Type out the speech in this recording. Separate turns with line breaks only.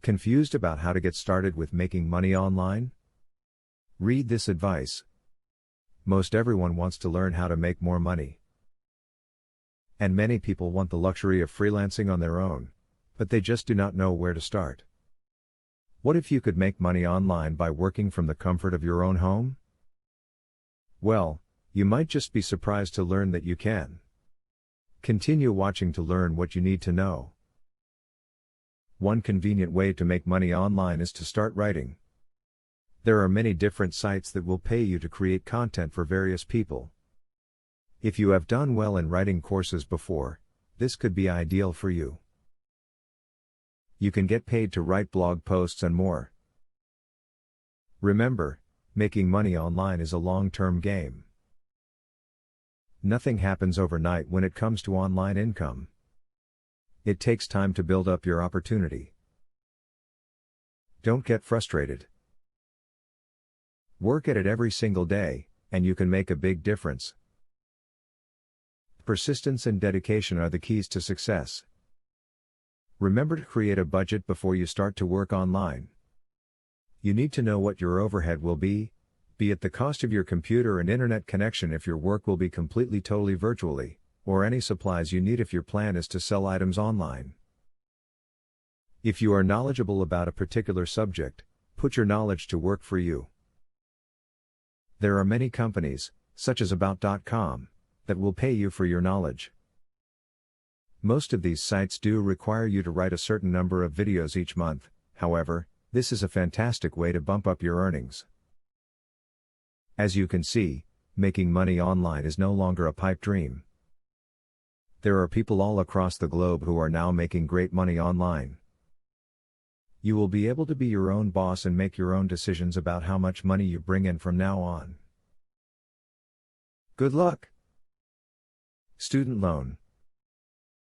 Confused about how to get started with making money online? Read this advice. Most everyone wants to learn how to make more money. And many people want the luxury of freelancing on their own, but they just do not know where to start. What if you could make money online by working from the comfort of your own home? Well, you might just be surprised to learn that you can. Continue watching to learn what you need to know. One convenient way to make money online is to start writing. There are many different sites that will pay you to create content for various people. If you have done well in writing courses before, this could be ideal for you. You can get paid to write blog posts and more. Remember, making money online is a long-term game. Nothing happens overnight when it comes to online income. It takes time to build up your opportunity. Don't get frustrated. Work at it every single day, and you can make a big difference. Persistence and dedication are the keys to success. Remember to create a budget before you start to work online. You need to know what your overhead will be it the cost of your computer and internet connection if your work will be completely totally virtually, or any supplies you need if your plan is to sell items online. If you are knowledgeable about a particular subject, put your knowledge to work for you. There are many companies, such as About.com, that will pay you for your knowledge. Most of these sites do require you to write a certain number of videos each month, however, this is a fantastic way to bump up your earnings. As you can see, making money online is no longer a pipe dream. There are people all across the globe who are now making great money online. You will be able to be your own boss and make your own decisions about how much money you bring in from now on. Good luck! Student loan.